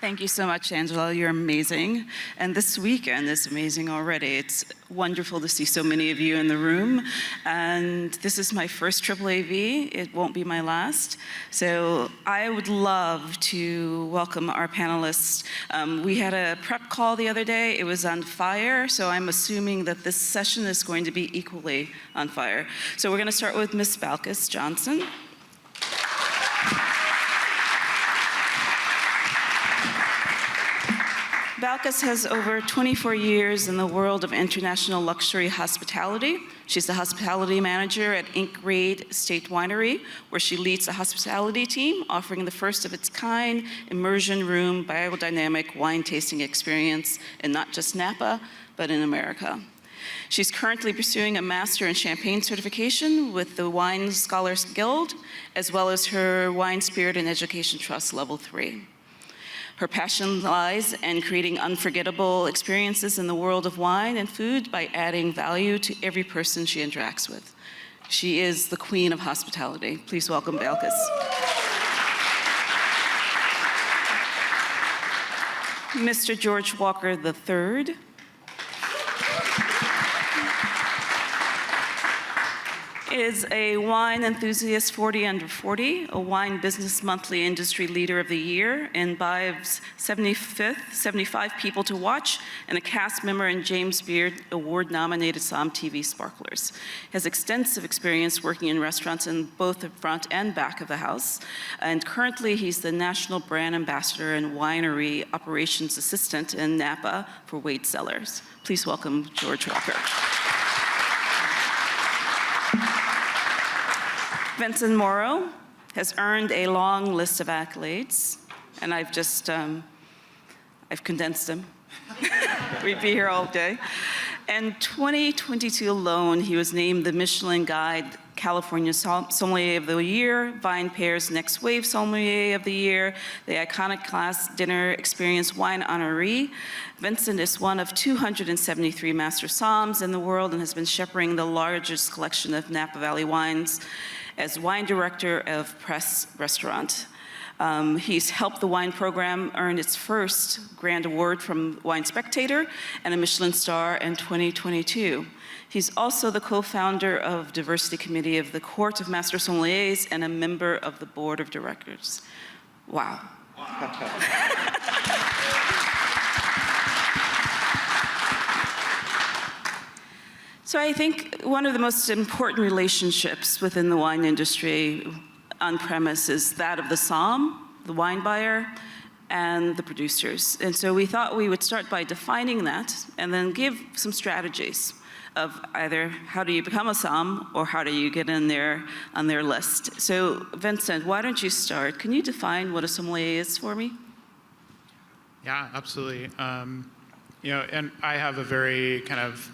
Thank you so much, Angela. You're amazing. And this weekend is amazing already. It's wonderful to see so many of you in the room. And this is my first AAAV. It won't be my last. So I would love to welcome our panelists. We had a prep call the other day. It was on fire. So I'm assuming that this session is going to be equally on fire. So we're going to start with Ms. Balkis Johnson. Balkis has over 24 years in the world of international luxury hospitality. She's the hospitality manager at Inc. Raid Estate Winery, where she leads the hospitality team, offering the first of its kind immersion room biodynamic wine tasting experience in not just Napa, but in America. She's currently pursuing a Master in Champagne certification with the Wine Scholars Guild, as well as her Wine Spirit and Education Trust Level 3. Her passion lies in creating unforgettable experiences in the world of wine and food by adding value to every person she interacts with. She is the queen of hospitality. Please welcome Balkis. Mr. George Walker III. Is a wine enthusiast 40 under 40, a wine business monthly industry leader of the year, and BIVE's 75 People to Watch, and a cast member in James Beard Award-nominated Somm TV Sparklers. He has extensive experience working in restaurants in both the front and back of the house, and currently he's the National Brand Ambassador and Winery Operations Assistant in Napa for Wade Cellars. Please welcome George Walker. Vincent Morrow has earned a long list of accolades, and I've condensed them. We'd be here all day. In 2022 alone, he was named the Michelin Guide California Sommelier of the Year, Vine Pair's Next Wave Sommelier of the Year, the Iconic Class Dinner Experience Wine Honoree. Vincent is one of 273 Master Somms in the world and has been shepherding the largest collection of Napa Valley wines as wine director of Press Restaurant. He's helped the wine program earn its first grand award from Wine Spectator and a Michelin star in 2022. He's also the co-founder of Diversity Committee of the Court of Master Sommeliers and a member of the Board of Directors. Wow. So I think one of the most important relationships within the wine industry on premise is that of the somm, the wine buyer, and the producers. And so we thought we would start by defining that and then give some strategies of either how do you become a somm or how do you get in there on their list. So Vincent, why don't you start? Can you define what a sommelier is for me? Yeah, absolutely. And I have a very kind of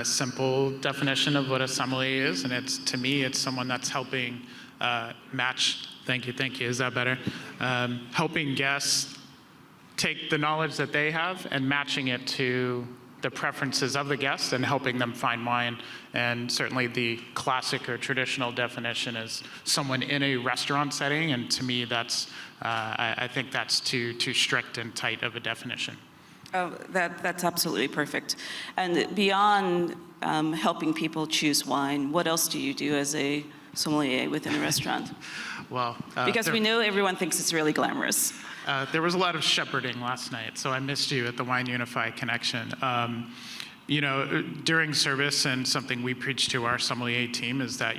simple definition of what a sommelier is, and to me, it's someone that's helping match, thank you, is that better? Helping guests take the knowledge that they have and matching it to the preferences of the guests and helping them find wine. And certainly the classic or traditional definition is someone in a restaurant setting, and to me, I think that's too strict and tight of a definition. Oh, that's absolutely perfect. And beyond helping people choose wine, what else do you do as a sommelier within a restaurant? Well, because we know everyone thinks it's really glamorous. There was a lot of shepherding last night, so I missed you at the Wine Unify connection. During service, and something we preach to our sommelier team is that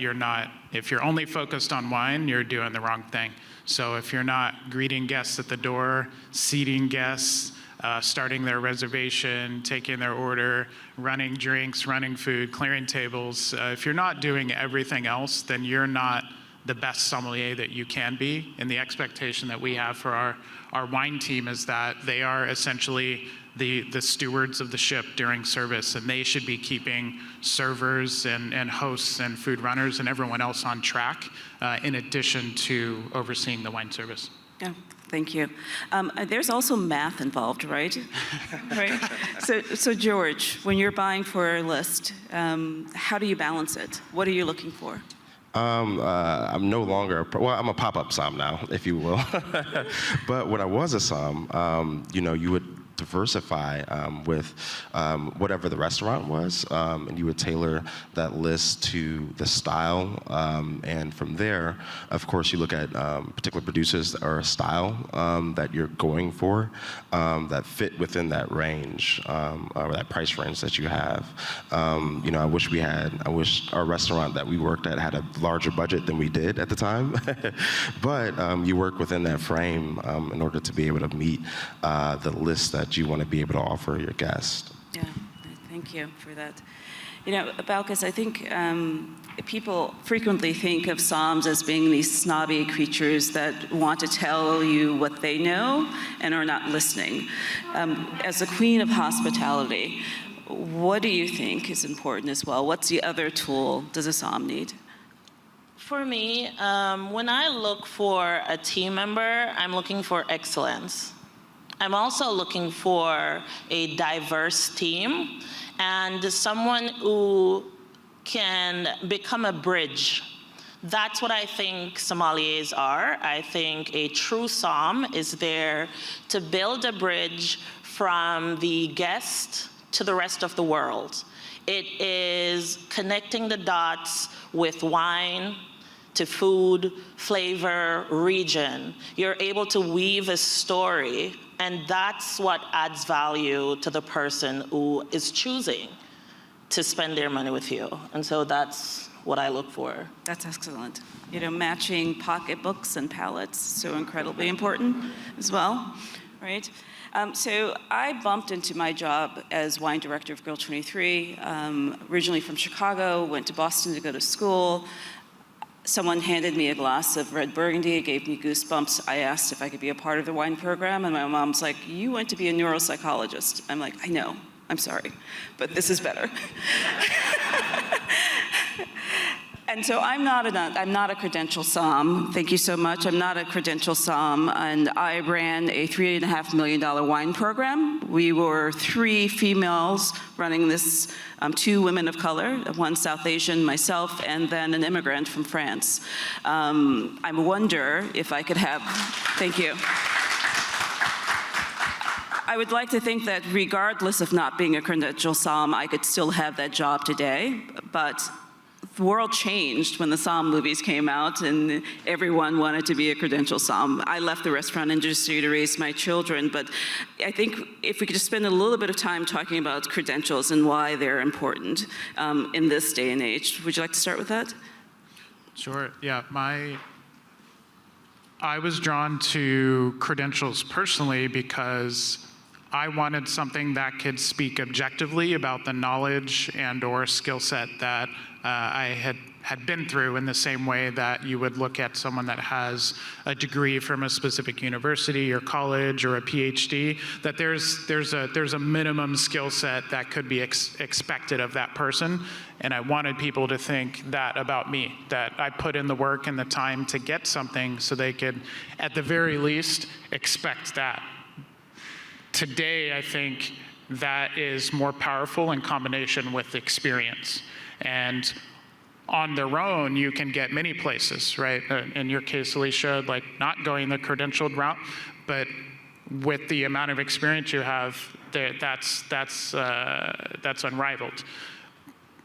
if you're only focused on wine, you're doing the wrong thing. So if you're not greeting guests at the door, seating guests, starting their reservation, taking their order, running drinks, running food, clearing tables. If you're not doing everything else, then you're not the best sommelier that you can be. And the expectation that we have for our wine team is that they are essentially the stewards of the ship during service, and they should be keeping servers and hosts and food runners and everyone else on track in addition to overseeing the wine service. Yeah. Thank you. There's also math involved, right? Right. So George, when you're buying for a list, how do you balance it? What are you looking for? I'm no longer, well, I'm a pop-up som now, if you will. But when I was a som, you would diversify with whatever the restaurant was, and you would tailor that list to the style, and from there, of course, you look at particular producers or a style that you're going for that fit within that range or that price range that you have. I wish our restaurant that we worked at had a larger budget than we did at the time, but you work within that frame in order to be able to meet the list that you want to be able to offer your guest. Yeah, thank you for that. Balkis, I think people frequently think of somms as being these snobby creatures that want to tell you what they know and are not listening. As a queen of hospitality, what do you think is important as well? What's the other tool does a somm need? For me, when I look for a team member, I'm looking for excellence. I'm also looking for a diverse team and someone who can become a bridge. That's what I think sommeliers are. I think a true somm is there to build a bridge from the guest to the rest of the world. It is connecting the dots with wine, to food, flavor, region. You're able to weave a story, and that's what adds value to the person who is choosing to spend their money with you. And so that's what I look for. That's excellent. Matching pocketbooks and palettes, so incredibly important as well, right? So I bumped into my job as wine director of Grill 23, originally from Chicago, went to Boston to go to school. Someone handed me a glass of red Burgundy, it gave me goosebumps. I asked if I could be a part of the wine program, and my mom's like, "You went to be a neuropsychologist." I'm like, "I know, I'm sorry, but this is better." And so I'm not a credential somm. Thank you so much. I'm not a credential somm, and I ran a $3.5 million wine program. We were 3 females running this, 2 women of color, 1 South Asian, myself, and then an immigrant from France. I wonder if I could have, thank you. I would like to think that regardless of not being a credential somm, I could still have that job today, but the world changed when the somm movies came out and everyone wanted to be a credential somm. I left the restaurant industry to raise my children, but I think if we could just spend a little bit of time talking about credentials and why they're important in this day and age. Would you like to start with that? Sure, yeah. I was drawn to credentials personally because I wanted something that could speak objectively about the knowledge and or skill set that I had been through, in the same way that you would look at someone that has a degree from a specific university or college or a PhD, that there's a minimum skill set that could be expected of that person. And I wanted people to think that about me, that I put in the work and the time to get something so they could, at the very least, expect that. Today, I think that is more powerful in combination with experience. And on their own, you can get many places, right? In your case, Alicia, like not going the credentialed route, but with the amount of experience you have, that's unrivaled.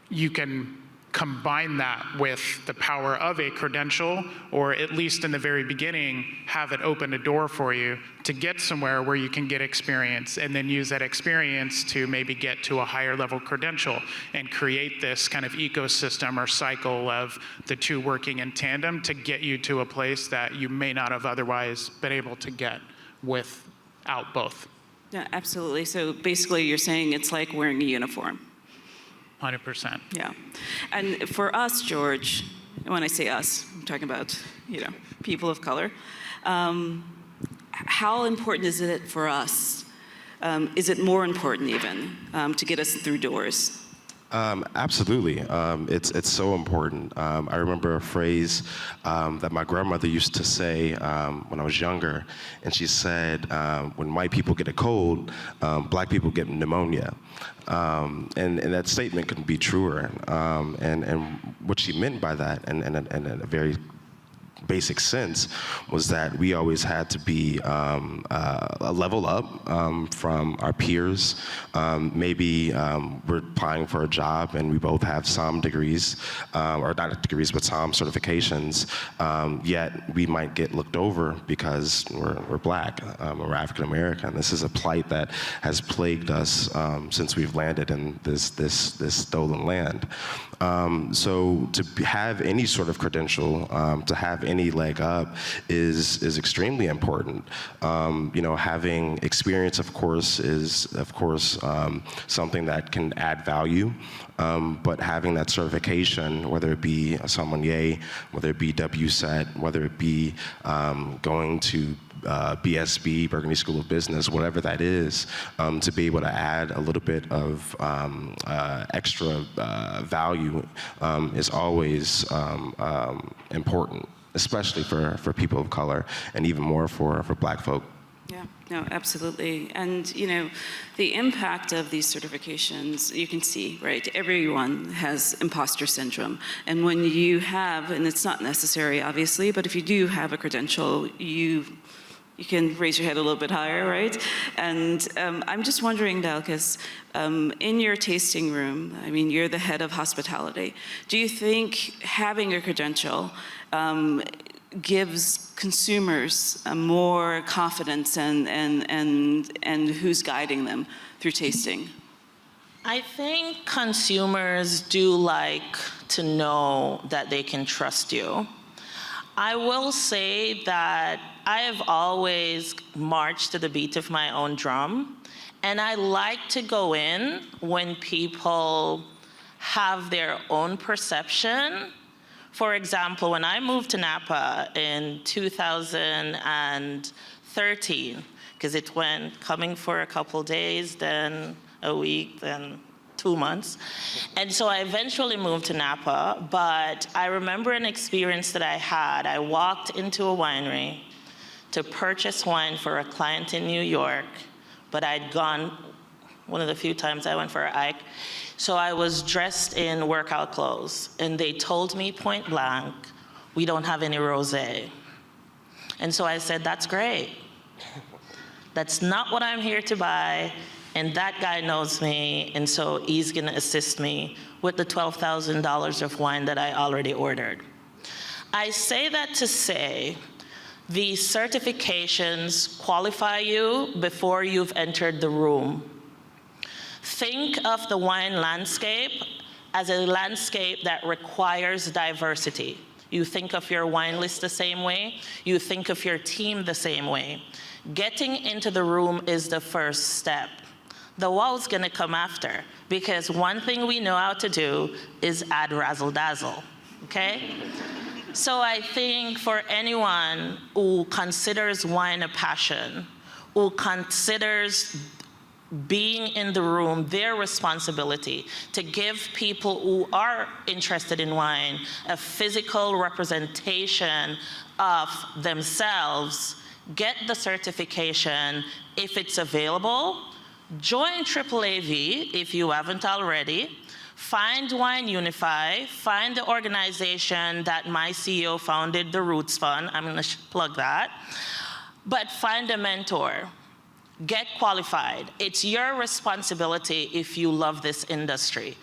You can combine that with the power of a credential, or at least in the very beginning, have it open a door for you to get somewhere where you can get experience, and then use that experience to maybe get to a higher level credential and create this kind of ecosystem or cycle of the two working in tandem to get you to a place that you may not have otherwise been able to get without both. Yeah, absolutely. So basically you're saying it's like wearing a uniform. 100%. Yeah. And for us, George, when I say us, I'm talking about, people of color, how important is it for us? Is it more important even to get us through doors? Absolutely. It's so important. I remember a phrase that my grandmother used to say when I was younger, and she said, when white people get a cold, black people get pneumonia. And that statement couldn't be truer. And what she meant by that, and in a very basic sense, was that we always had to be a level up from our peers. Maybe we're applying for a job and we both have some degrees, or not degrees, but some certifications, yet we might get looked over because we're black, or African American. This is a plight that has plagued us since we've landed in this stolen land. So to have any sort of credential, to have any leg up is extremely important. Having experience, of course, is something that can add value. But having that certification, whether it be a sommelier, whether it be WSET, whether it be going to BSB, Burgundy School of Business, whatever that is, to be able to add a little bit of extra value is always important, especially for people of color, and even more for black folk. Yeah, no, absolutely. And, the impact of these certifications, you can see, right? Everyone has imposter syndrome. And when you have, and it's not necessary, obviously, but if you do have a credential, you can raise your head a little bit higher, right? And I'm just wondering, Dalkas, in your tasting room, I mean, you're the head of hospitality. Do you think having a credential gives consumers more confidence and who's guiding them through tasting? I think consumers do like to know that they can trust you. I will say that I have always marched to the beat of my own drum, and I like to go in when people have their own perception. For example, when I moved to Napa in 2013, because it went coming for a couple days, then a week, then 2 months. And so I eventually moved to Napa, but I remember an experience that I had. I walked into a winery to purchase wine for a client in New York, but I'd gone one of the few times I went for a hike. So I was dressed in workout clothes, and they told me point blank, we don't have any rosé. And so I said, that's great. That's not what I'm here to buy, and that guy knows me, and so he's gonna assist me with the $12,000 of wine that I already ordered. I say that to say, these certifications qualify you before you've entered the room. Think of the wine landscape as a landscape that requires diversity. You think of your wine list the same way, you think of your team the same way. Getting into the room is the first step. The wow's gonna come after, because one thing we know how to do is add razzle dazzle, okay? So I think for anyone who considers wine a passion, who considers being in the room their responsibility to give people who are interested in wine a physical representation of themselves, get the certification if it's available. Join AAAV if you haven't already. Find Wine Unify, find the organization that my CEO founded, the Roots Fund. I'm gonna plug that. But find a mentor. Get qualified. It's your responsibility if you love this industry.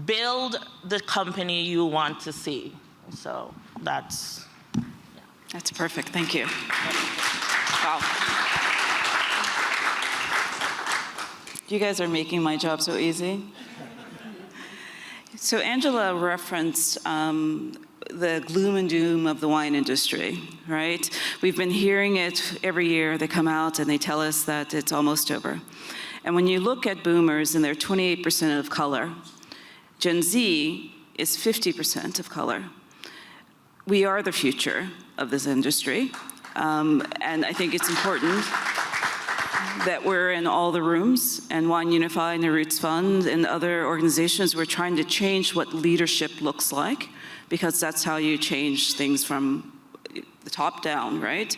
Build the company you want to see. So that's, yeah. That's perfect, thank you. Wow. You guys are making my job so easy. So Angela referenced the gloom and doom of the wine industry, right? We've been hearing it every year. They come out and they tell us that it's almost over. And when you look at boomers, and they're 28% of color, Gen Z is 50% of color. We are the future of this industry, and I think it's important. that we're in all the rooms, and Wine Unify and the Roots Fund and other organizations, we're trying to change what leadership looks like, because that's how you change things from the top down, right?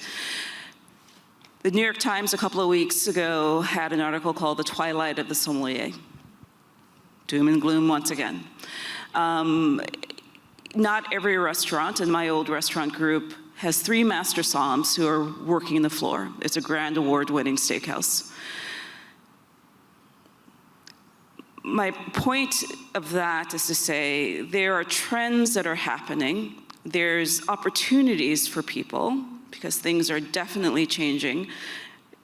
The New York Times a couple of weeks ago had an article called The Twilight of the Sommelier. Doom and gloom once again. Not every restaurant in my old restaurant group has 3 master somms who are working the floor. It's a grand award-winning steakhouse. My point of that is to say there are trends that are happening. There's opportunities for people because things are definitely changing.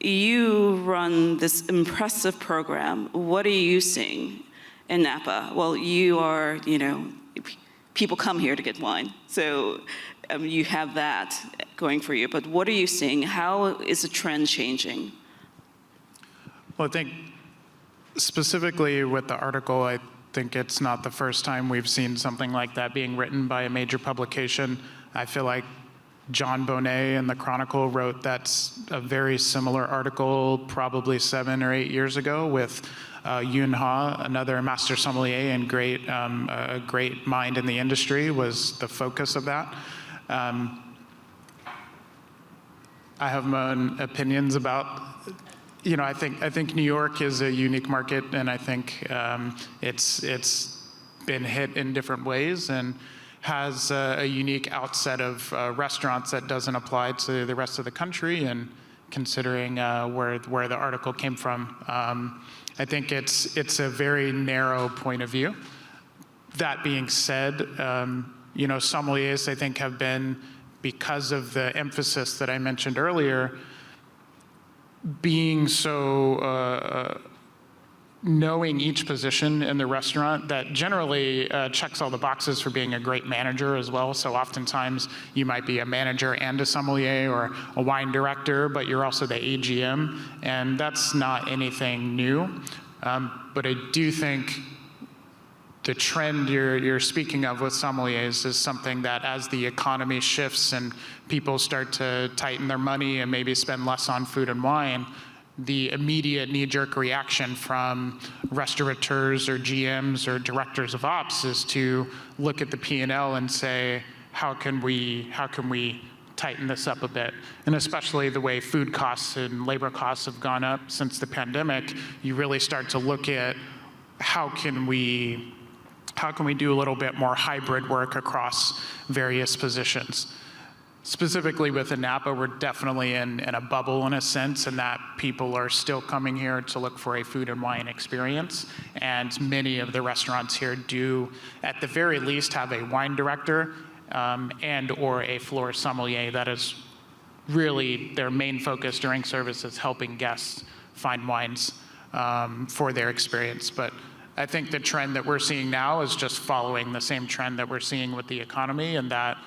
You run this impressive program. What are you seeing in Napa? Well, you are, people come here to get wine. So you have that going for you. But what are you seeing? How is the trend changing? Well, I think specifically with the article, I think it's not the first time we've seen something like that being written by a major publication. I feel like John Bonet in the Chronicle wrote that's a very similar article probably 7 or 8 years ago with Yoon Ha, another master sommelier and a great mind in the industry, was the focus of that. I have my own opinions about, I think New York is a unique market, and I think it's been hit in different ways and has a unique outset of restaurants that doesn't apply to the rest of the country. And considering where the article came from, I think it's a very narrow point of view. That being said, sommeliers, I think, have been, because of the emphasis that I mentioned earlier, being so knowing each position in the restaurant that generally checks all the boxes for being a great manager as well. So oftentimes you might be a manager and a sommelier or a wine director, but you're also the AGM, and that's not anything new. But I do think the trend you're speaking of with sommeliers is something that, as the economy shifts and people start to tighten their money and maybe spend less on food and wine, the immediate knee-jerk reaction from restaurateurs or GMs or directors of ops is to look at the P&L and say, how can we tighten this up a bit? And especially the way food costs and labor costs have gone up since the pandemic, you really start to look at how can we do a little bit more hybrid work across various positions. Specifically with Napa, we're definitely in a bubble in a sense, in that people are still coming here to look for a food and wine experience. And many of the restaurants here do, at the very least, have a wine director and or a floor sommelier. That is really their main focus during service, is helping guests find wines for their experience. But I think the trend that we're seeing now is just following the same trend that we're seeing with the economy, and that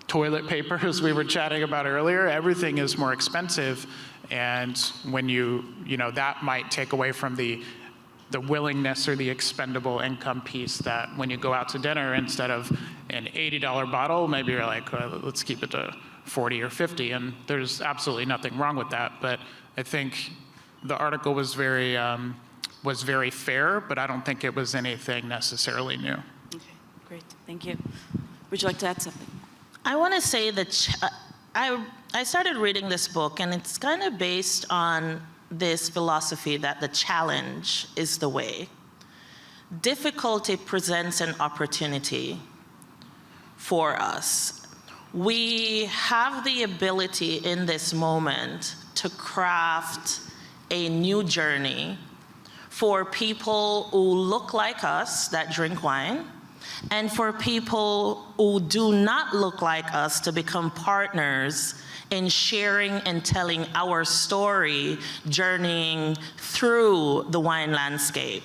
toilet paper, as we were chatting about earlier, everything is more expensive. And when that might take away from the willingness or the expendable income piece, that when you go out to dinner, instead of an $80 bottle, maybe you're like, let's keep it to 40 or 50. And there's absolutely nothing wrong with that. But I think the article was very fair, but I don't think it was anything necessarily new. Okay, great, thank you. Would you like to add something? I want to say that I started reading this book, and it's kind of based on this philosophy that the challenge is the way. Difficulty presents an opportunity for us. We have the ability in this moment to craft a new journey for people who look like us that drink wine, and for people who do not look like us to become partners in sharing and telling our story, journeying through the wine landscape.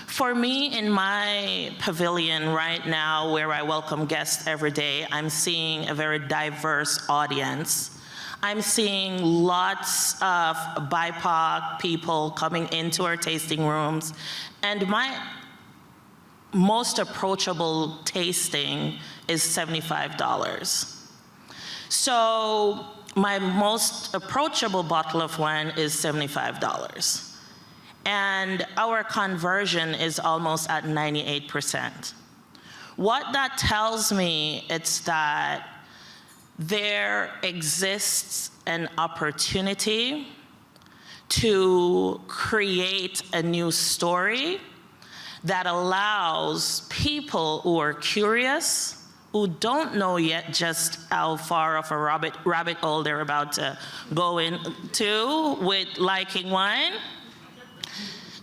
For me, in my pavilion right now, where I welcome guests every day, I'm seeing a very diverse audience. I'm seeing lots of BIPOC people coming into our tasting rooms, and my most approachable tasting is $75. So my most approachable bottle of wine is $75. And our conversion is almost at 98%. What that tells me is that there exists an opportunity to create a new story that allows people who are curious, who don't know yet just how far of a rabbit hole they're about to go into with liking wine,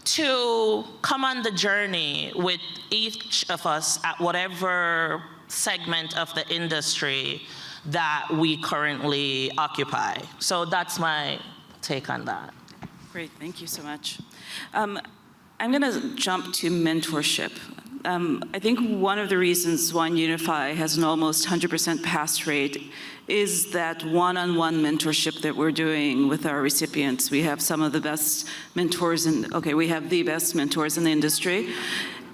to come on the journey with each of us at whatever segment of the industry that we currently occupy. So that's my take on that. Great, thank you so much. I'm going to jump to mentorship. I think one of the reasons Wine Unify has an almost 100% pass rate is that one-on-one mentorship that we're doing with our recipients. We have some of the best mentors we have the best mentors in the industry,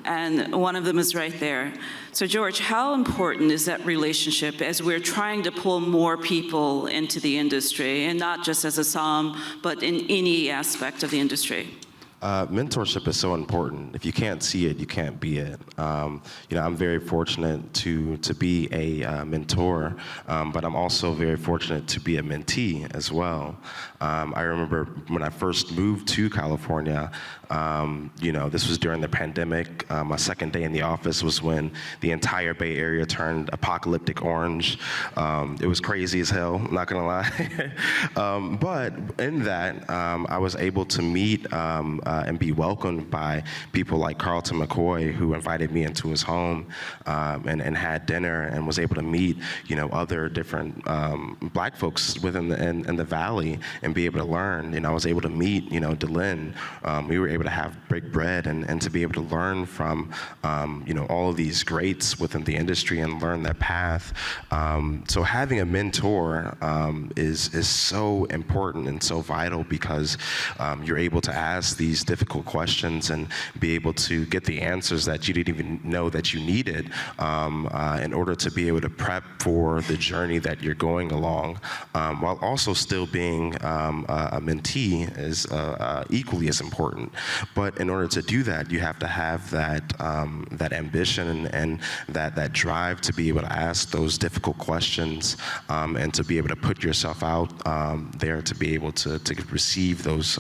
and one of them is right there. So George, how important is that relationship as we're trying to pull more people into the industry, and not just as a somm, but in any aspect of the industry? Mentorship is so important. If you can't see it, you can't be it. I'm very fortunate to be a mentor, but I'm also very fortunate to be a mentee as well. I remember when I first moved to California, this was during the pandemic. My second day in the office was when the entire Bay Area turned apocalyptic orange. It was crazy as hell, not gonna lie. But in that, I was able to meet and be welcomed by people like Carlton McCoy, who invited me into his home and had dinner, and was able to meet other different Black folks within the Valley and be able to learn. I was able to meet Delin. We were able to break bread and to be able to learn from all of these greats within the industry and learn their path. So having a mentor is so important and so vital, because you're able to ask these difficult questions and be able to get the answers that you didn't even know that you needed in order to be able to prep for the journey that you're going along, while also still being a mentee is equally as important. But in order to do that, you have to have that ambition and that drive to be able to ask those difficult questions and to be able to put yourself out there to be able to receive those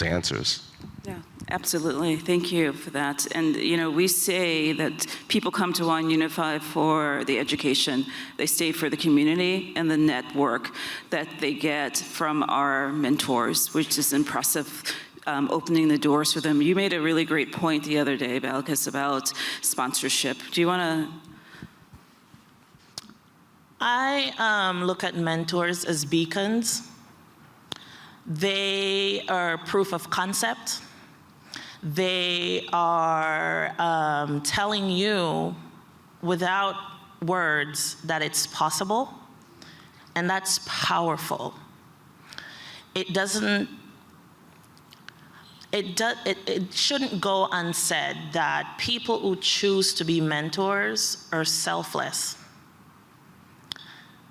answers. Yeah, absolutely. Thank you for that. And we say that people come to Wine Unify for the education. They stay for the community and the network that they get from our mentors, which is impressive. Opening the doors for them. You made a really great point the other day, Balkis, about sponsorship. Do you want to? I look at mentors as beacons. They are proof of concept. They are telling you without words that it's possible, and that's powerful. It shouldn't go unsaid that people who choose to be mentors are selfless.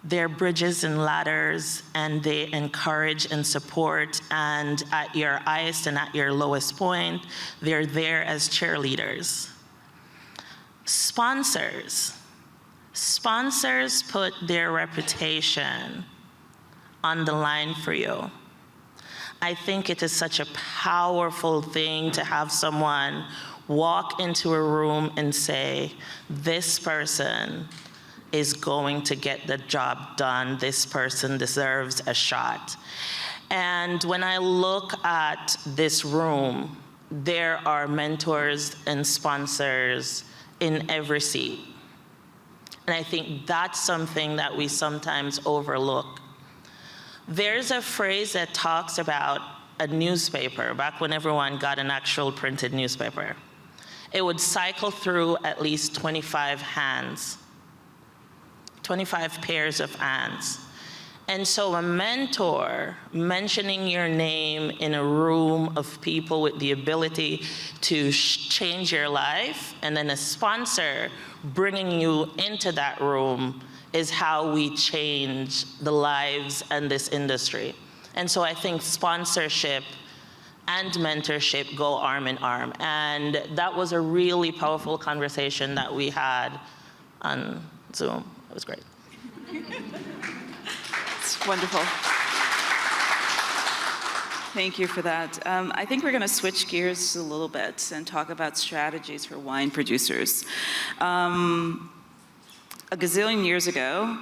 They're bridges and ladders, and they encourage and support, and at your highest and at your lowest point, they're there as cheerleaders. Sponsors put their reputation on the line for you. I think it is such a powerful thing to have someone walk into a room and say, this person is going to get the job done. This person deserves a shot. And when I look at this room, there are mentors and sponsors in every seat. And I think that's something that we sometimes overlook. There's a phrase that talks about a newspaper, back when everyone got an actual printed newspaper. It would cycle through at least 25 hands, 25 pairs of hands. And so a mentor mentioning your name in a room of people with the ability to change your life, and then a sponsor bringing you into that room is how we change the lives and this industry. And so I think sponsorship and mentorship go arm in arm. And that was a really powerful conversation that we had on Zoom. It was great. It's wonderful. Thank you for that. I think we're going to switch gears a little bit and talk about strategies for wine producers. A gazillion years ago,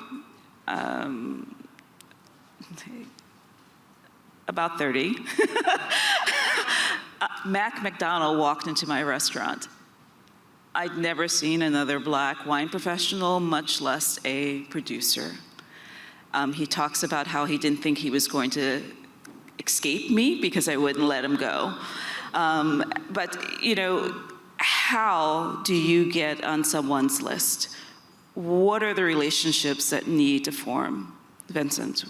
about 30, Mac McDonald walked into my restaurant. I'd never seen another black wine professional, much less a producer. He talks about how he didn't think he was going to escape me because I wouldn't let him go. But, you know, how do you get on someone's list? What are the relationships that need to form? Vincent.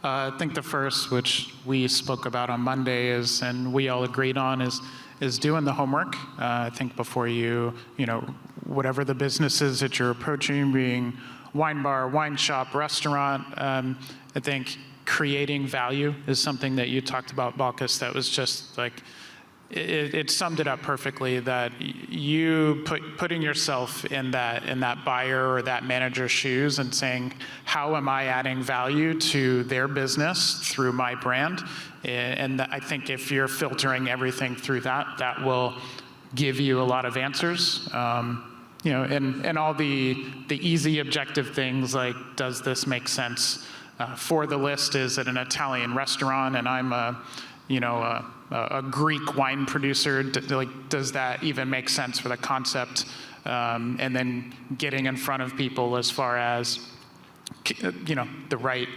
I think the first, which we spoke about on Monday, is, and we all agreed on, is doing the homework. I think before you know, whatever the business is that you're approaching, being wine bar, wine shop, restaurant, I think creating value is something that you talked about, Balkis, that was just like, it summed it up perfectly, that you putting yourself in that buyer or that manager's shoes and saying, how am I adding value to their business through my brand? And I think if you're filtering everything through that, that will give you a lot of answers. You know, and all the easy objective things like, does this make sense for the list? Is it an Italian restaurant and I'm a Greek wine producer? Does that even make sense for the concept? And then getting in front of people as far as, you know, the right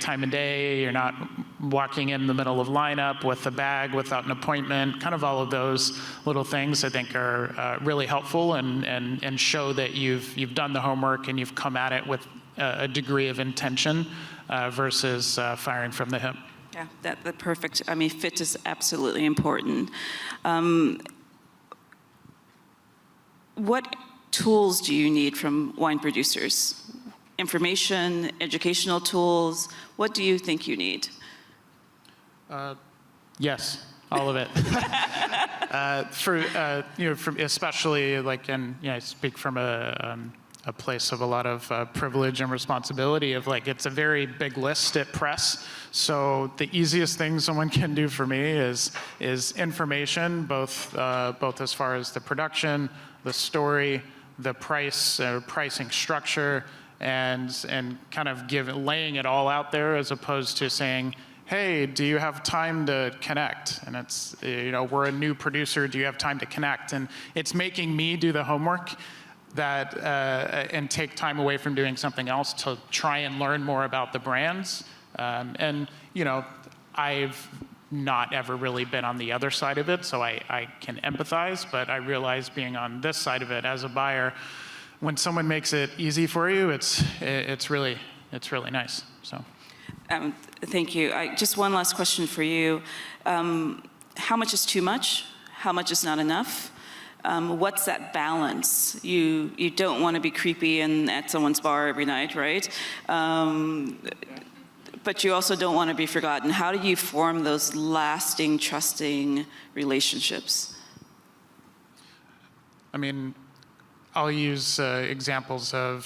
time of day. You're not walking in the middle of lineup with a bag without an appointment. Kind of all of those little things I think are really helpful and show that you've done the homework and you've come at it with a degree of intention versus firing from the hip. Yeah, that's perfect. I mean, fit is absolutely important. What tools do you need from wine producers? Information, educational tools? What do you think you need? Yes, all of it. From especially like, and I speak from a place of a lot of privilege and responsibility of like, it's a very big list at press. So the easiest thing someone can do for me is information, both as far as the production, the story, the price, pricing structure, and kind of laying it all out there as opposed to saying, hey, do you have time to connect? And it's, we're a new producer, do you have time to connect? And it's making me do the homework that and take time away from doing something else to try and learn more about the brands. And I've not ever really been on the other side of it, so I can empathize, but I realize being on this side of it as a buyer, when someone makes it easy for you, it's really nice. So. Thank you. Just one last question for you. How much is too much? How much is not enough? What's that balance? You don't want to be creepy and at someone's bar every night, right? But you also don't want to be forgotten. How do you form those lasting, trusting relationships? I mean, I'll use examples of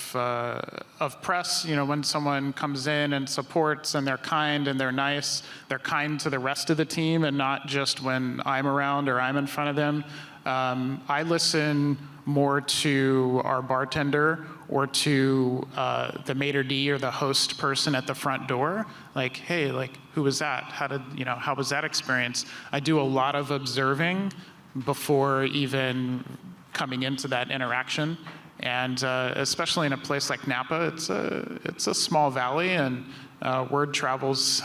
press. When someone comes in and supports and they're kind and they're nice, they're kind to the rest of the team and not just when I'm around or I'm in front of them. I listen more to our bartender or to the maitre d' or the host person at the front door. Like, hey, who was that? How was that experience? I do a lot of observing before even coming into that interaction. And especially in a place like Napa, it's a small valley and word travels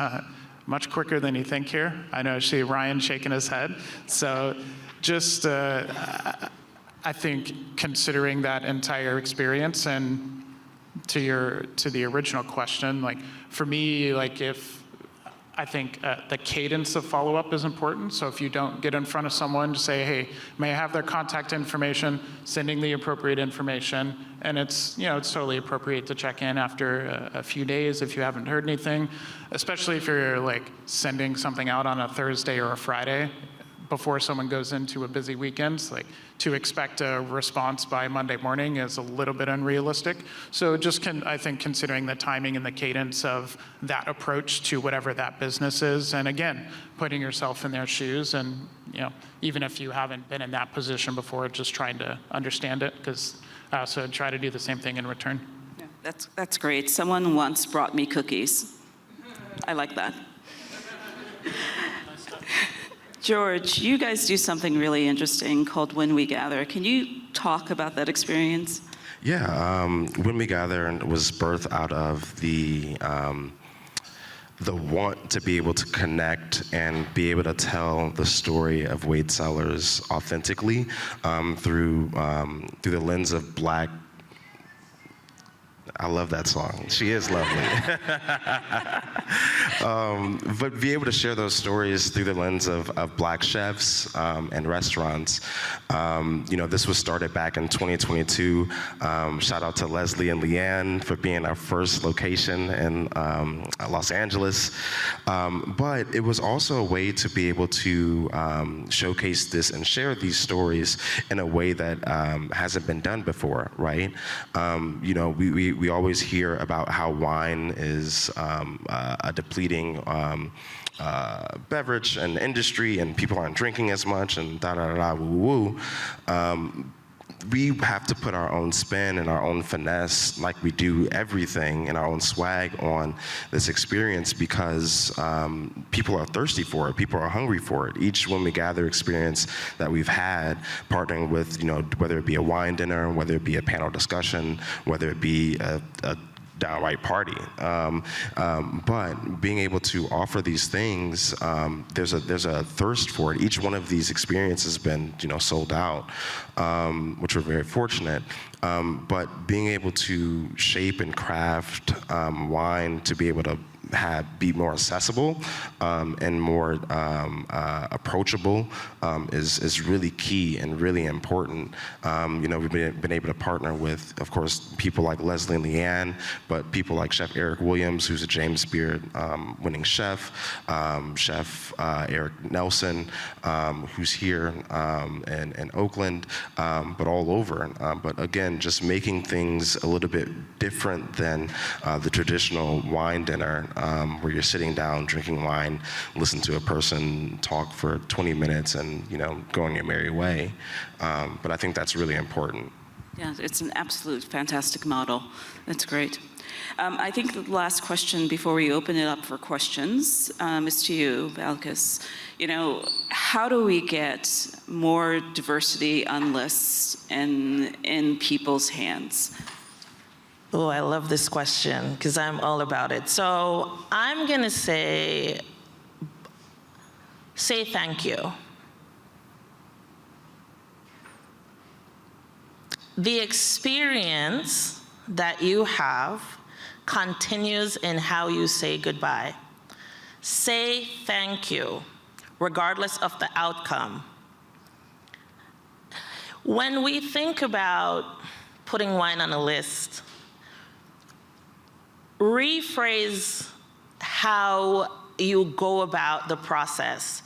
much quicker than you think here. I know I see Ryan shaking his head. So just, I think considering that entire experience and to the original question, for me, if I think the cadence of follow-up is important. So if you don't get in front of someone to say, hey, may I have their contact information, sending the appropriate information, and it's totally appropriate to check in after a few days if you haven't heard anything, especially if you're like sending something out on a Thursday or a Friday before someone goes into a busy weekend. Like, to expect a response by Monday morning is a little bit unrealistic. So just I think considering the timing and the cadence of that approach to whatever that business is, and again, putting yourself in their shoes, and even if you haven't been in that position before, just trying to understand it, because I also try to do the same thing in return. Yeah, that's great. Someone once brought me cookies. I like that. George, you guys do something really interesting called When We Gather. Can you talk about that experience? Yeah, When We Gather was birthed out of the want to be able to connect and be able to tell the story of Wade Sellers authentically through the lens of Black. I love that song. She is lovely. But be able to share those stories through the lens of Black chefs and restaurants. This was started back in 2022. Shout out to Leslie and Leanne for being our first location in Los Angeles. But it was also a way to be able to showcase this and share these stories in a way that hasn't been done before, right? We always hear about how wine is a depleting beverage and industry, and people aren't drinking as much, and woo. We have to put our own spin and our own finesse, like we do everything, and our own swag on this experience, because people are thirsty for it. People are hungry for it. Each When We Gather experience that we've had, partnering with, whether it be a wine dinner, whether it be a panel discussion, whether it be a downright party. But being able to offer these things, there's a thirst for it. Each one of these experiences has been, sold out, which we're very fortunate. But being able to shape and craft wine to be able to be more accessible and more approachable is really key and really important. We've been able to partner with, of course, people like Leslie and Leanne, but people like Chef Eric Williams, who's a James Beard winning chef, Chef Eric Nelson, who's here in Oakland, but all over. But again, just making things a little bit different than the traditional wine dinner, where you're sitting down, drinking wine, listen to a person talk for 20 minutes and, going your merry way. But I think that's really important. Yeah, it's an absolute fantastic model. That's great. I think the last question before we open it up for questions is to you, Balkis. How do we get more diversity on lists and in people's hands? Oh, I love this question because I'm all about it. So I'm gonna say thank you. The experience that you have continues in how you say goodbye. Say thank you, regardless of the outcome. When we think about putting wine on a list, rephrase how you go about the process.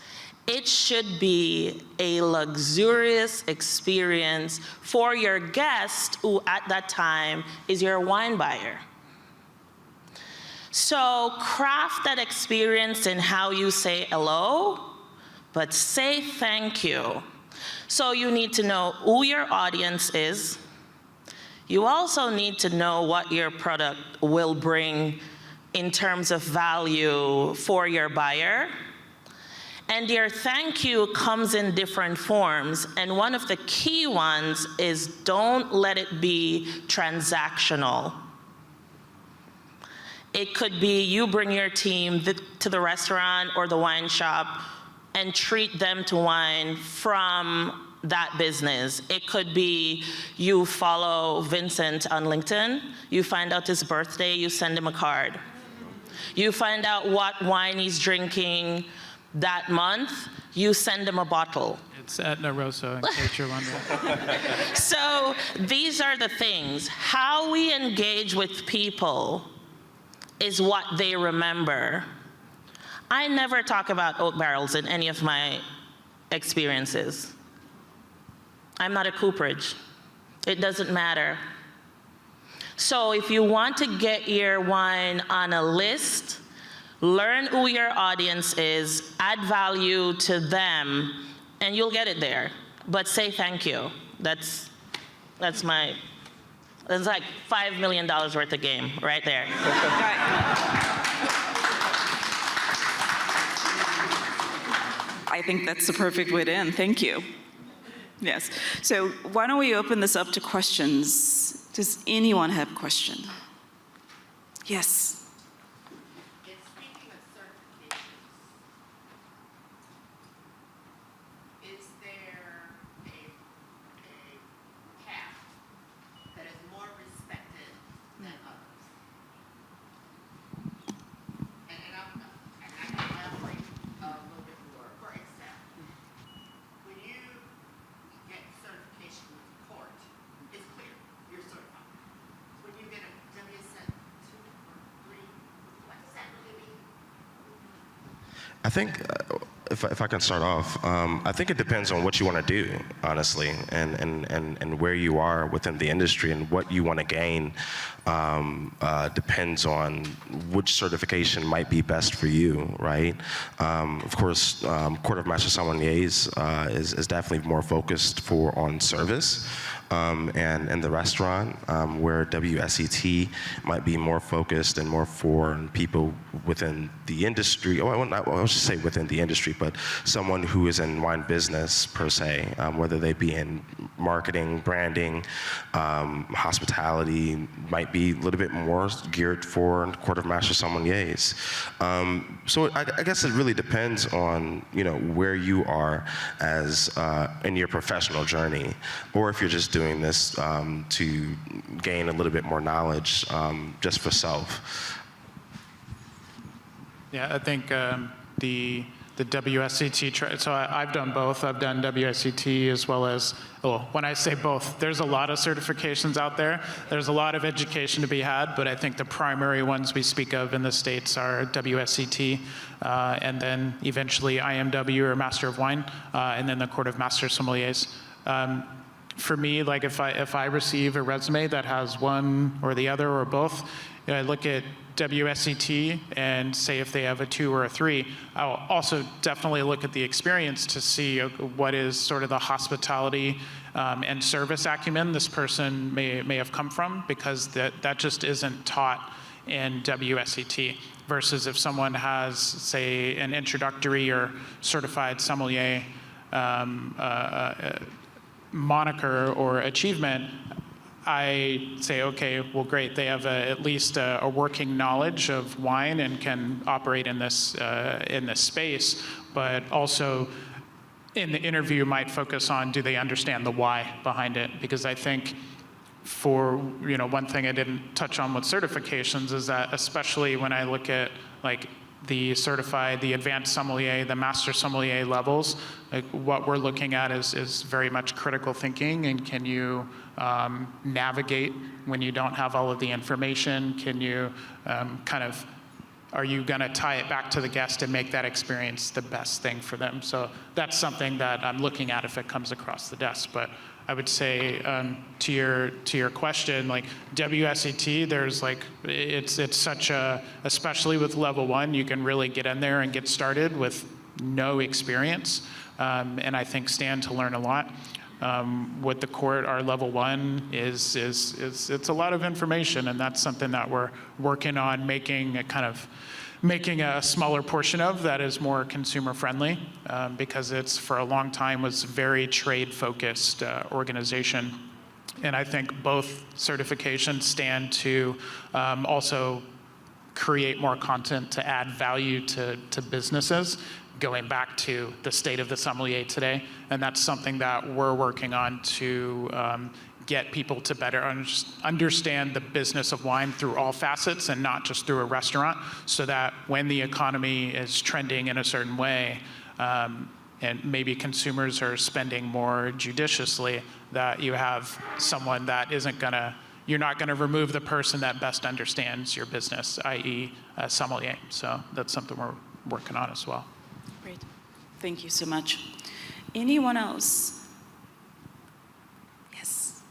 It should be a luxurious experience for your guest, who at that time is your wine buyer. So craft that experience in how you say hello, but say thank you. So you need to know who your audience is. You also need to know what your product will bring in terms of value for your buyer. And your thank you comes in different forms. And one of the key ones is don't let it be transactional. It could be you bring your team to the restaurant or the wine shop and treat them to wine from that business. It could be you follow Vincent on LinkedIn, you find out his birthday, you send him a card. You find out what wine he's drinking that month, you send him a bottle. It's Etna Rosso, in case you're wondering. So these are the things. How we engage with people is what they remember. I never talk about oak barrels in any of my experiences. I'm not a cooperage. It doesn't matter. So if you want to get your wine on a list, learn who your audience is, add value to them, and you'll get it there. But say thank you. That's like $5 million worth of game right there. I think that's the perfect way to end. Thank you. Yes. So why don't we open this up to questions? Does anyone have a question? Yes. Speaking of certifications, is there a path that is more respected than others? And I can elaborate a little bit more. For example, when you get certification with the court, it's clear, you're certified. When you get a WSET 2 or 3, what does that really mean? I think if I can start off, I think it depends on what you want to do, honestly, and where you are within the industry and what you want to gain. Depends on which certification might be best for you, right? Of course, Court of Master Sommeliers is definitely more focused on service. And in the restaurant, where WSET might be more focused and more for people within the industry, or I should say within the industry, but someone who is in wine business per se, whether they be in marketing, branding, hospitality, might be a little bit more geared for Court of Master Sommeliers. So I guess it really depends on where you are as in your professional journey, or if you're just doing this to gain a little bit more knowledge just for self. Yeah, I think the WSET, so I've done both. I've done WSET as well as, well, when I say both, there's a lot of certifications out there. There's a lot of education to be had, but I think the primary ones we speak of in the States are WSET, and then eventually IMW or Master of Wine, and then the Court of Master Sommeliers. For me, like if I receive a resume that has one or the other or both, I look at WSET and say if they have a 2 or a 3. I'll also definitely look at the experience to see what is sort of the hospitality and service acumen this person may have come from, because that just isn't taught in WSET, versus if someone has, say, an introductory or certified sommelier moniker or achievement, I say, okay, well, great. They have at least a working knowledge of wine and can operate in this space. But also, in the interview, might focus on, do they understand the why behind it? Because I think, for one thing I didn't touch on with certifications is that, especially when I look at like the certified, the advanced sommelier, the master sommelier levels, like what we're looking at is very much critical thinking, and can you navigate when you don't have all of the information? Can you are you going to tie it back to the guest and make that experience the best thing for them? So that's something that I'm looking at if it comes across the desk. But I would say to your question, like WSET, there's like it's such a, especially with level 1, you can really get in there and get started with no experience, and I think stand to learn a lot. With the court, our level 1 is it's a lot of information, and that's something that we're working on making a smaller portion of that is more consumer friendly, because it's for a long time was very trade focused organization. And I think both certifications stand to also create more content to add value to businesses, going back to the state of the sommelier today. And that's something that we're working on to get people to better understand the business of wine through all facets and not just through a restaurant, so that when the economy is trending in a certain way, and maybe consumers are spending more judiciously, that you have someone that you're not gonna remove the person that best understands your business, i.e. a sommelier. So that's something we're working on as well. Great. Thank you so much. Anyone else? Yes.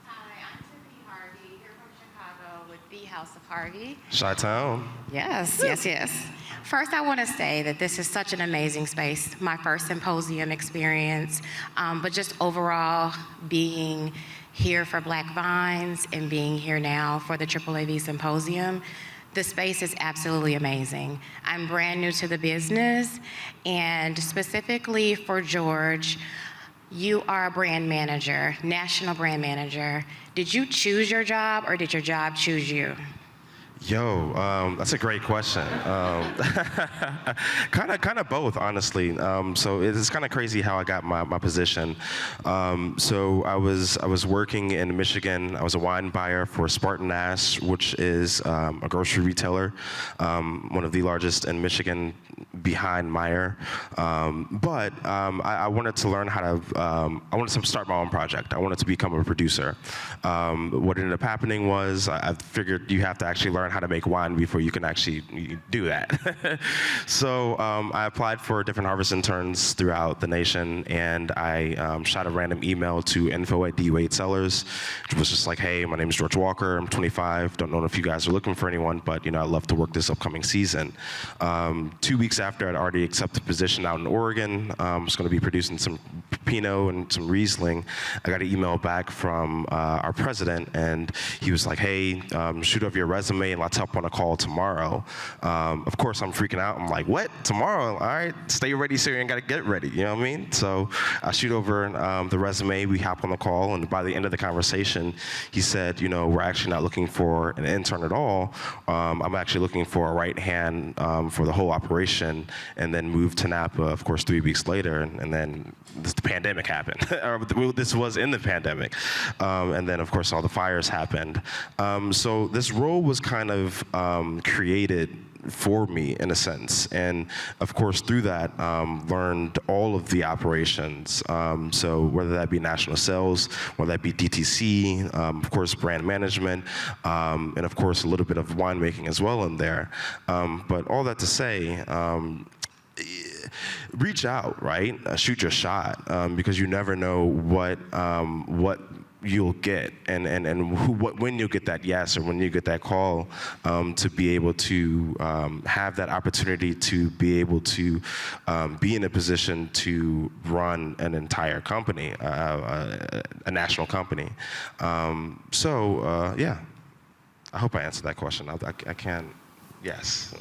Hi, I'm Tiffany Harvey, here from Chicago with the House of Harvey. Chi-town. Yes, yes, yes. First, I want to say that this is such an amazing space. My first symposium experience, but just overall being here for Black Vines and being here now for the AAAV Symposium, the space is absolutely amazing. I'm brand new to the business, and specifically for George, you are a brand manager, national brand manager. Did you choose your job or did your job choose you? Yo, that's a great question. Kind of both, honestly. So it's kind of crazy how I got my position. So I was working in Michigan. I was a wine buyer for Spartan Nash, which is a grocery retailer, one of the largest in Michigan, behind Meijer. But I wanted to learn how to. I wanted to start my own project. I wanted to become a producer. What ended up happening was I figured you have to actually learn how to make wine before you can actually do that. So I applied for different harvest interns throughout the nation, and I shot a random email to info@D8 Cellars, which was just like, hey, my name is George Walker, I'm 25, don't know if you guys are looking for anyone, but I'd love to work this upcoming season. 2 weeks after I'd already accepted a position out in Oregon, I was going to be producing some Pinot and some Riesling. I got an email back from our president, and he was like, hey, shoot over your resume and let's hop on a call tomorrow. Of course, I'm freaking out. I'm like, what? Tomorrow? All right, stay ready so you ain't got to get ready. You know what I mean? So I shoot over the resume, we hop on the call, and by the end of the conversation, he said, we're actually not looking for an intern at all. I'm actually looking for a right hand for the whole operation, and then moved to Napa, of course, 3 weeks later, and then the pandemic happened. This was in the pandemic. And then, of course, all the fires happened. So this role was kind of created for me, in a sense. And, of course, through that, learned all of the operations. So whether that be national sales, whether that be DTC, of course, brand management, and, of course, a little bit of winemaking as well in there. But all that to say, reach out, right? Shoot your shot, because you never know what you'll get, and when you'll get that yes or when you get that call, to be able to have that opportunity to be able to be in a position to run an entire company, a national company. Yeah, I hope I answered that question. I can't. Yes.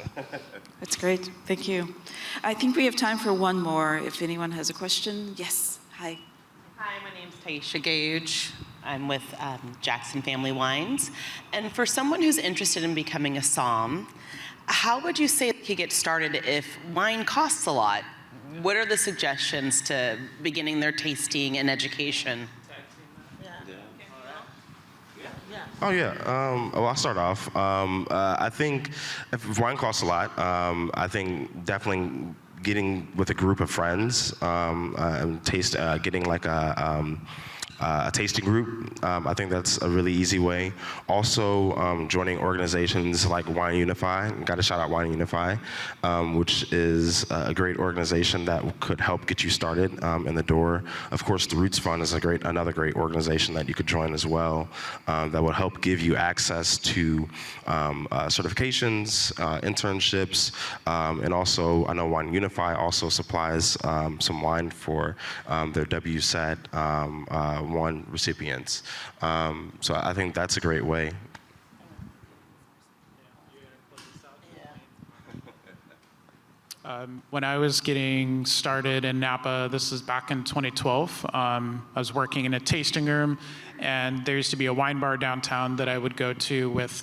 That's great. Thank you. I think we have time for one more. If anyone has a question. Yes. Hi. Hi, my name's Taisha Gage. I'm with Jackson Family Wines. And for someone who's interested in becoming a somm, how would you say he gets started if wine costs a lot? What are the suggestions to beginning their tasting and education? Oh yeah. Well, I'll start off. I think if wine costs a lot, I think definitely getting with a group of friends and getting like a tasting group. I think that's a really easy way. Also, joining organizations like Wine Unify. Got to shout out Wine Unify, which is a great organization that could help get you started in the door. Of course, the Roots Fund is another great organization that you could join as well. That will help give you access to certifications, internships, and also I know Wine Unify also supplies some wine for their WSET 1 recipients. So I think that's a great way. When I was getting started in Napa, this is back in 2012, I was working in a tasting room, and there used to be a wine bar downtown that I would go to with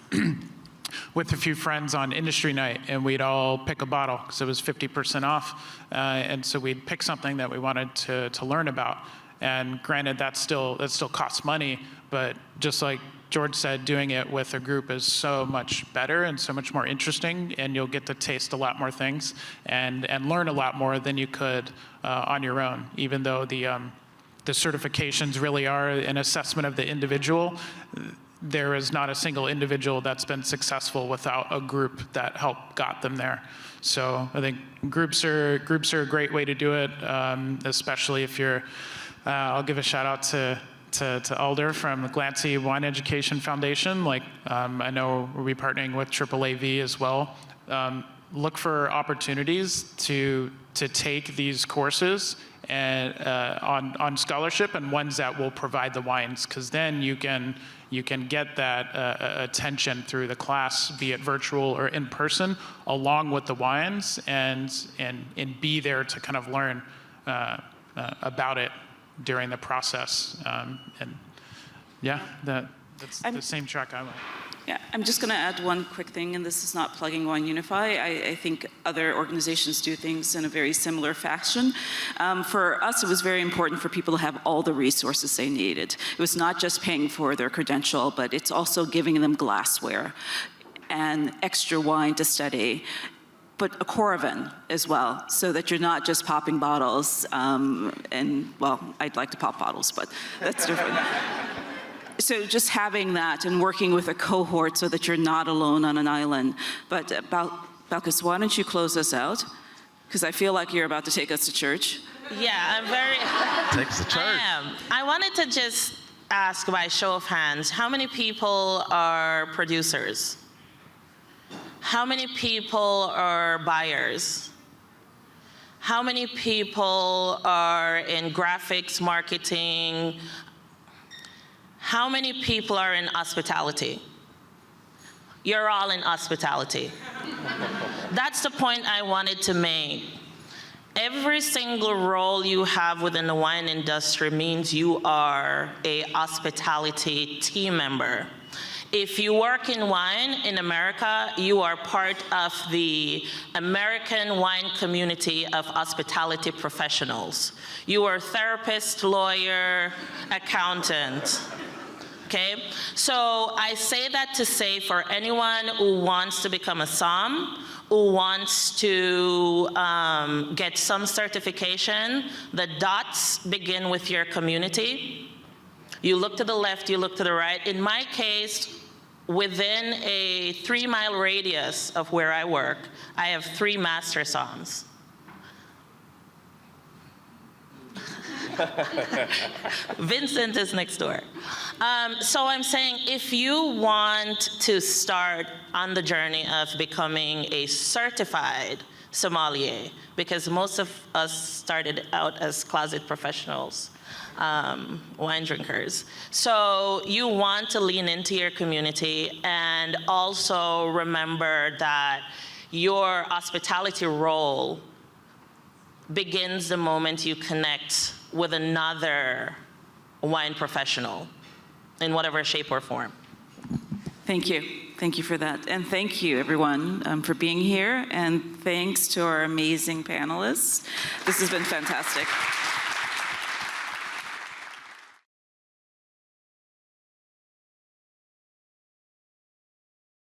a few friends on industry night, and we'd all pick a bottle because it was 50% off, and so we'd pick something that we wanted to learn about. And granted, that still costs money, but just like George said, doing it with a group is so much better and so much more interesting, and you'll get to taste a lot more things and learn a lot more than you could on your own, even though the certifications really are an assessment of the individual. There is not a single individual that's been successful without a group that helped got them there. So I think groups are a great way to do it, especially if you're, I'll give a shout out to Alder from the Glancy Wine Education Foundation. Like, I know we'll be partnering with AAAV as well. Look for opportunities to take these courses and on scholarship, and ones that will provide the wines, because then you can get that attention through the class, be it virtual or in person, along with the wines, and be there to kind of learn about it during the process. And yeah, that's the same track I went. Yeah, I'm just going to add one quick thing, and this is not plugging Wine Unify. I think other organizations do things in a very similar fashion. For us, it was very important for people to have all the resources they needed. It was not just paying for their credential, but it's also giving them glassware and extra wine to study, but a Coravin as well, so that you're not just popping bottles. And, well, I'd like to pop bottles, but that's different. So just having that and working with a cohort so that you're not alone on an island. But Balkis, why don't you close us out? Because I feel like you're about to take us to church. Yeah, I'm very. Take us to church. I wanted to just ask by show of hands, how many people are producers? How many people are buyers? How many people are in graphics, marketing? How many people are in hospitality? You're all in hospitality. That's the point I wanted to make. Every single role you have within the wine industry means you are a hospitality team member. If you work in wine in America, you are part of the American wine community of hospitality professionals. You are therapist, lawyer, accountant. Okay, so I say that to say for anyone who wants to become a somm, who wants to get some certification, the dots begin with your community. You look to the left, you look to the right. In my case, within a 3-mile radius of where I work, I have 3 master somms. Vincent is next door. So I'm saying, if you want to start on the journey of becoming a certified sommelier, because most of us started out as closet professionals, wine drinkers. So you want to lean into your community, and also remember that your hospitality role begins the moment you connect with another wine professional in whatever shape or form. Thank you. Thank you for that. And thank you, everyone, for being here. And thanks to our amazing panelists. This has been fantastic.